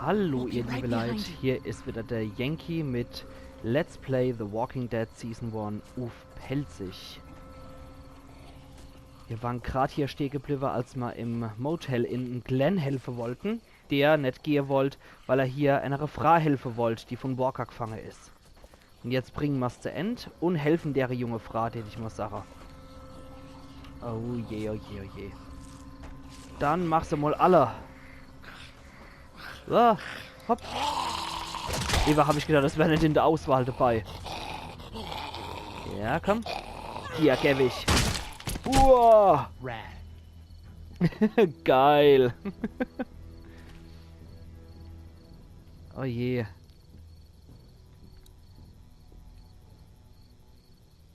Hallo ihr liebe Leute, hier ist wieder der Jenki mit Let's Play The Walking Dead Season 1 uff pälzisch. Wir waren gerade hier stehen geblieben, als wir im Motel in Glenn helfen wollten, der nicht gehen wollte, weil er hier einer Frau helfen wollte, die von Walker gefangen ist. Und jetzt bringen wir es zu Ende und helfen der junge Frau, die ich mal sagen. Oh je, oh je, oh je. Dann machst du mal alle. Ah, hopp. Eva, habe ich gedacht, das wäre nicht in der Auswahl dabei. Ja, komm. Hier, geb ich. Uah. Geil. Oh je.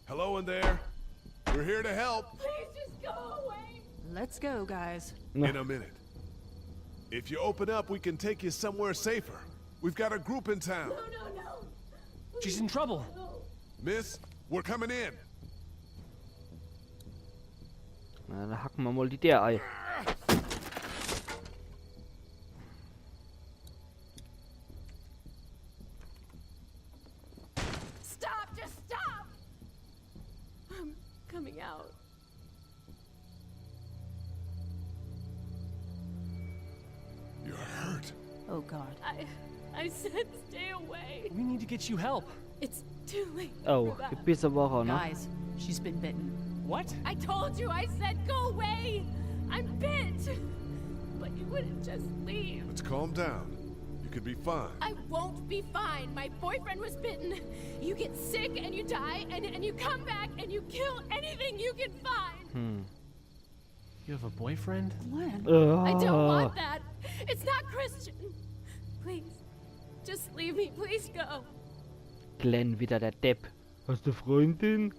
Hello in there. We're here to help. Please just go away. Let's go, guys. In a minute. If you open up, we can take you somewhere safer. We've got a group in town. No. She's in trouble. Miss, we're coming in. Na, dann hacken wir mal die der Ei. Stop, just stop. I'm coming out. You're hurt. Oh, God. I said stay away. We need to get you help. It's too late. Oh, for that. gebisse Woche, ne? Guys, she's been bitten. What? I told you, I said go away. I'm bit. But you wouldn't just leave. Let's calm down. You could be fine. I won't be fine. My boyfriend was bitten. You get sick and you die and you come back and you kill anything you can find. You have a boyfriend? Glenn? I don't want that. It's not Christian. Please, just leave me. Please go. Glenn, wieder der Depp. Hast du Freundin?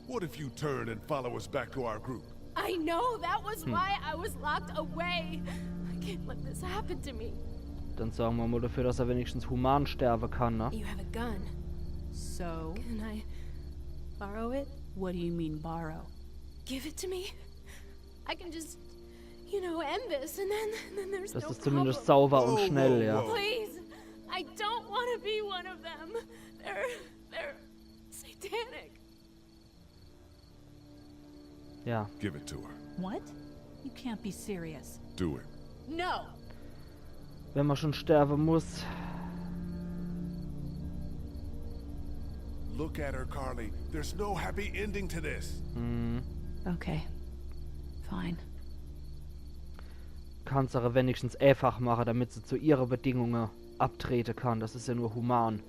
What if you turn and follow us back to our group? I know that was why I was locked away. I can't let this happen to me. Dann sorgen wir mal dafür, dass er wenigstens human sterben kann, ne? You have a gun. So, Can I borrow it? what do you mean borrow? Give it to me. I can just, end this, and then there's Das no ist zumindest problem. sauber und Whoa, schnell, whoa, ja. whoa. Please, I don't want to be one of them. They're satanic. Ja. Give it to her. What? You can't be serious. Do it. No. Wenn man schon sterben muss. Look at her, Carly. There's no happy ending to this. Okay. Fine. Kannst du wenigstens einfach machen, damit sie zu ihren Bedingungen abtreten kann. Das ist ja nur human.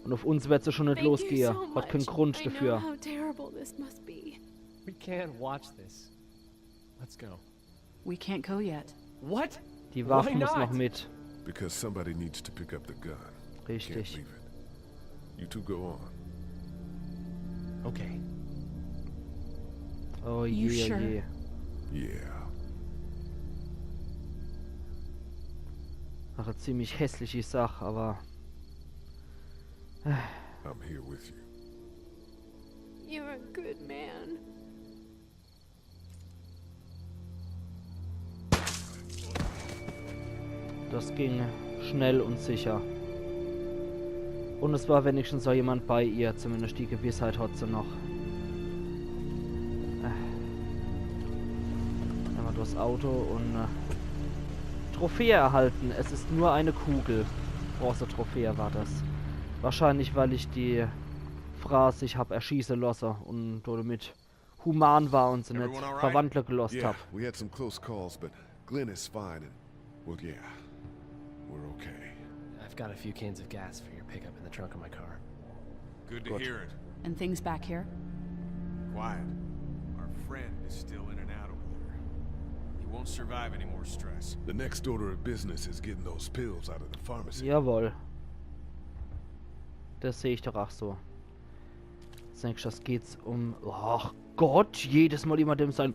Und auf uns wird sie schon nicht Thank you losgehen. so Hat keinen much. Grund I know dafür. how terrible this must be. We can't watch this. Let's go. We can't go yet. What? Die Waffe Why muss not? noch mit. Because somebody needs to pick up the gun. Can't Richtig. leave it. You two go on. Okay. Oh je, You oh sure? je. Yeah. Ach, eine ziemlich hässliche Sache, aber... I'm here with you. You're a good man. Das ging schnell und sicher. Und es war wenigstens so jemand bei ihr, zumindest die Gewissheit hat sie noch. Einmal durchs Auto und Trophäe erhalten. Es ist nur eine Kugel. Bronze-Trophäe war das. Wahrscheinlich, weil ich die Frau sich hab erschießen lassen und damit human war und sie nicht Everyone all right? verwandelt gelost Yeah, hab. we had some close calls, but Glenn is fine and, well, yeah, we're okay. I've got a few cans of gas for your pickup in the trunk of my car. Good to Good. hear it. And things back here? Quiet. Our friend is still in and out over there. He won't survive any more stress. The next order of business is getting those pills out of the pharmacy. Jawohl. Das sehe ich doch auch so. Als nächstes geht's um... Ach Gott, jedes Mal jemandem sein...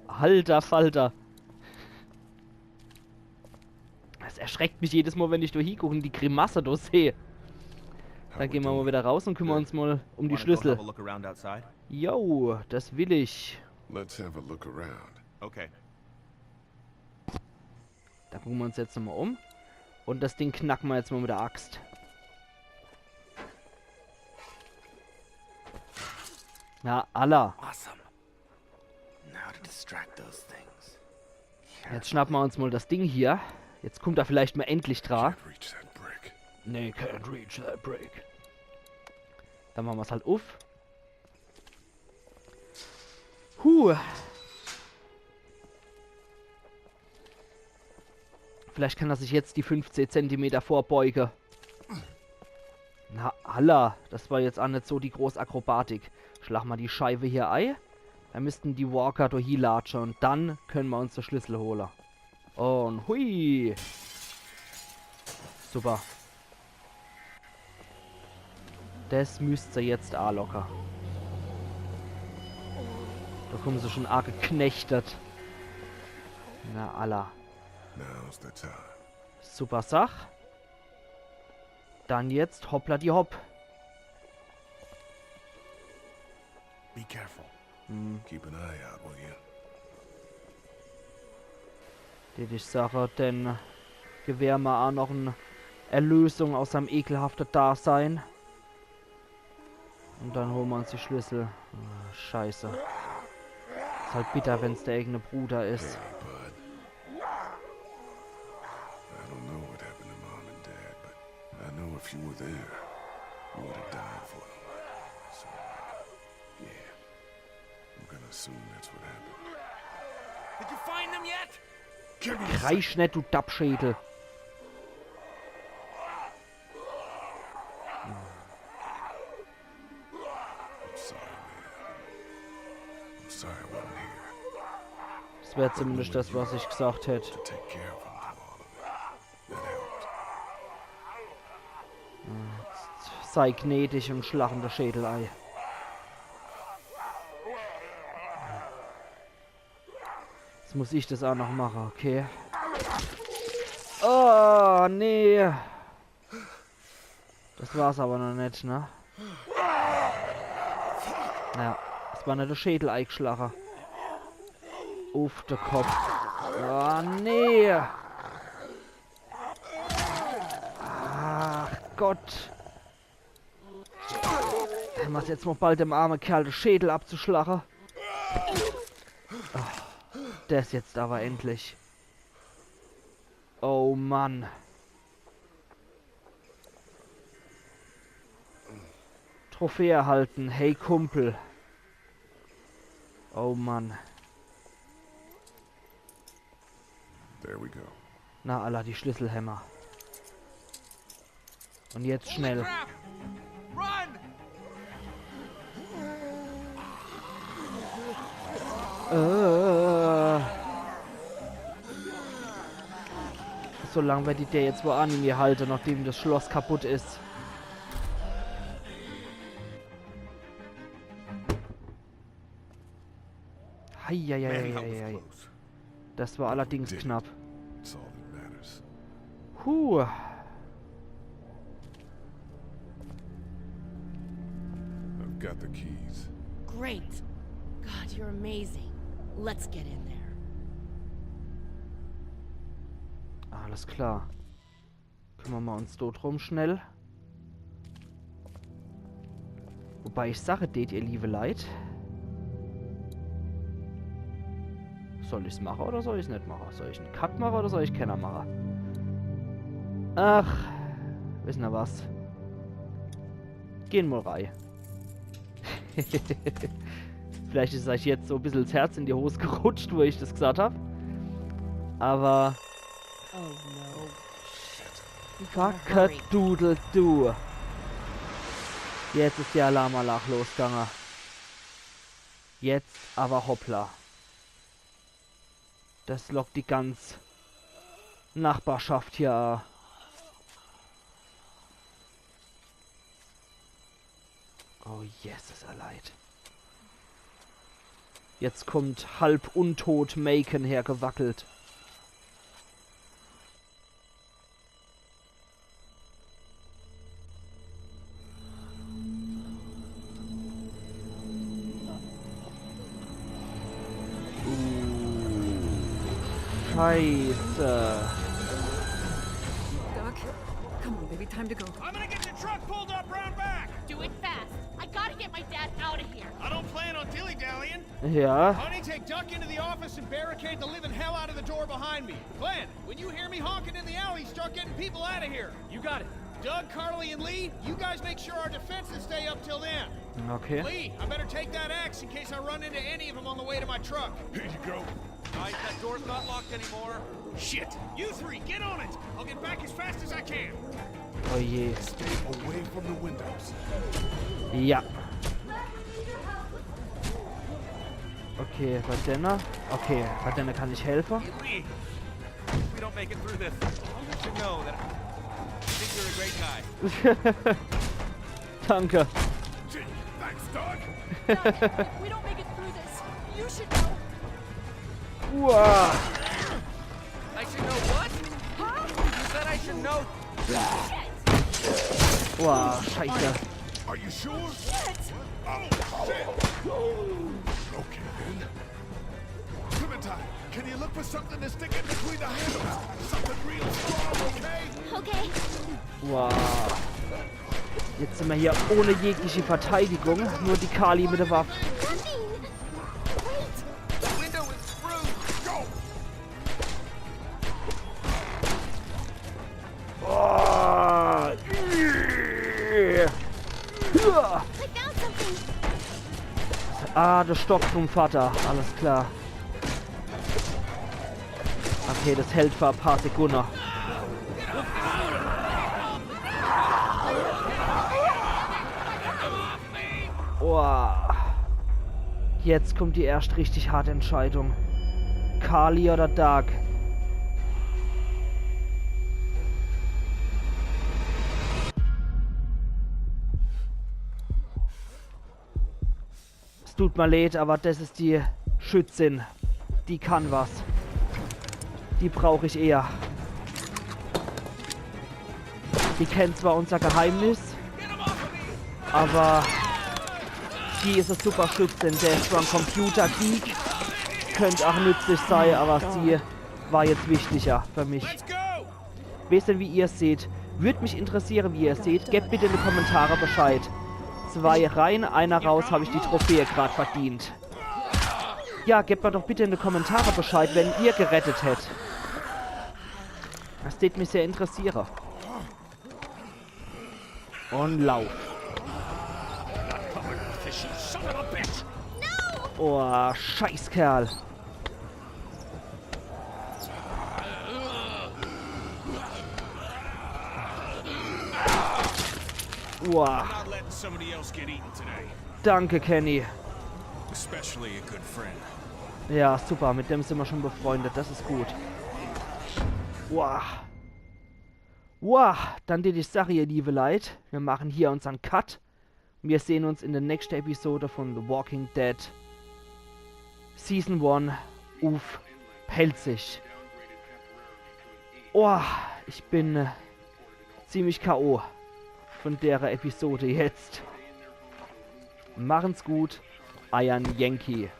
Alter Falter. Das erschreckt mich jedes Mal, wenn ich da hingucke und die Grimasse da sehe. Dann gehen wir mal wieder raus und kümmern uns mal um die Schlüssel. Yo, das will ich. Let's have a look around. Okay. Da gucken wir uns jetzt nochmal um. Und das Ding knacken wir jetzt mal mit der Axt. Na, Allah. Awesome. Now to distract those things. Jetzt schnappen wir uns mal das Ding hier. Jetzt kommt er vielleicht mal endlich dran. Can't reach that brick. Nee, can't reach that brick. Dann machen wir es halt auf. Vielleicht kann er sich jetzt die 15 cm vorbeugen. Na, Allah. Das war jetzt auch nicht so die Großakrobatik. Schlag mal die Scheibe hier ein. Dann müssten die Walker durch hier latschen. Und dann können wir uns den Schlüssel holen. Und hui. Super. Das müsste jetzt auch locker. Da kommen sie schon arg geknechtet. Na, Allah. Now's the time. Super Sach. Dann jetzt hoppla die Hopp. Be careful. Keep an eye out, will you? Die ich sage, denn gewähren wir auch noch eine Erlösung aus seinem ekelhaften Dasein. Und dann holen wir uns die Schlüssel. Ah, scheiße. Ist halt bitter, wenn es der eigene Bruder ist. Hey, bud. I don't know what happened to Mom and Dad, but I know if you were there, you would have died for them. So, yeah. I'm gonna assume that's what happened. Did you find them yet? Give me a Kreisch nicht, du Dappschädel. I'm sorry, man. I'm sorry I wasn't here Das wäre zumindest das, was ich gesagt hätte. to take care of him through all of it. That helped. Sei gnädig und schlachende Schädelei. Jetzt muss ich das auch noch machen, okay? Oh, nee. Das war's aber noch nicht, ne? Naja, das war nicht der Schädelei geschlagen. Auf der Kopf. Oh, nee. Ach Gott. Er macht jetzt noch bald dem armen Kerl den Schädel abzuschlagen. Oh, das jetzt aber endlich. Oh Mann. Trophäe erhalten. Hey Kumpel. Oh Mann. There we go. Na Allah, die Schlüsselhämmer. Und jetzt schnell. Crap! Run! Solange werde ich der jetzt wo an mir halte, nachdem das Schloss kaputt ist. Man, that was Heieieiei. close. Das war allerdings Did it. knapp. That's all that matters. Huh. I've got the keys. Great. God, you're amazing. Let's get in there. Alles klar. Kümmern wir uns dort drum schnell. Wobei ich sage, det ihr liebe Leid. Soll ich es machen oder soll ich es nicht machen? Soll ich einen Cut machen oder soll ich keiner machen? Ach, wissen wir was? Gehen wir rein. Vielleicht ist euch jetzt so ein bisschen das Herz in die Hose gerutscht, wo ich das gesagt habe. Aber... Oh no. Fuck-a-doodle du. Jetzt ist die Alarmanlage losgegangen. Jetzt aber hoppla. Das lockt die ganze Nachbarschaft hier an. Oh Jesus, leid. Jetzt kommt halb untot Macon hergewackelt. Scheiße. Doc, come on, baby, time to go. I'm gonna get your truck pulled up round back. Do it fast. I gotta get my dad out of here. I don't plan on dilly-dallying. Ja. Honey, take Duck into the office and barricade the living hell out of the door behind me. Glenn, when you hear me honking in the alley, start getting people out of here. You got it. Doug, Carly, and Lee, you guys make sure our defenses stay up till then. Okay. Lee, I better take that axe in case I run into any of them on the way to my truck. Here you go. Right, that door's not locked anymore. Shit! You three, get on it! I'll get back as fast as I can. Oh je. Stay away from the windows. Ja. Okay, bei Denner. Okay, bei Denner kann ich helfen. Hey, Lee, if we don't make it through this, you should know that I think you're a great guy. Danke. Gee, thanks, Doc. If we don't make it through this, you should know. Uah. I should know what? Huh? You said I should know. Uah, scheiße. Are you sure? Shit! Oh, shit. Okay, then. Clementine, can you look for something to stick in between the handles? Something real strong, okay? Okay. Uah. Jetzt sind wir hier ohne jegliche Verteidigung. Nur die Kali mit der Waffe. Nothing. Wait. The window is screwed. Go! Oh. I found something. Ah, der Stock vom Vater. Alles klar. Okay, das hält für ein paar Sekunden. Oh. Jetzt kommt die erst richtig harte Entscheidung. Kali oder Doug? Es tut mir leid, aber das ist die Schützin. Die kann was. Die brauche ich eher. Die kennt zwar unser Geheimnis, aber die ist eine super Schützin. Der ist zwar ein Computergeek, könnte auch nützlich sein, aber sie war jetzt wichtiger für mich. Let's go! Wisst ihr, wie ihr es seht? Würde mich interessieren, wie ihr es seht. Gebt bitte in die Kommentare Bescheid. 2 rein, einer raus, habe ich die Trophäe gerade verdient. Ja, gebt mir doch bitte in die Kommentare Bescheid, wenn ihr gerettet hättet. Das würde mich sehr interessieren. Und lauf. Oh, Scheißkerl. Wow. Not letting somebody else get eaten today. Danke, Kenny. Especially a good friend. Ja, super. Mit dem sind wir schon befreundet. Das ist gut. Wow. Wow. Dann dir die Sache, ihr liebe Leid. Wir machen hier unseren Cut. Wir sehen uns in der nächsten Episode von The Walking Dead. Season 1. Uff pälzisch. Oh, ich bin ziemlich K.O. von der Episode jetzt. Machen's gut. Euer Jenki.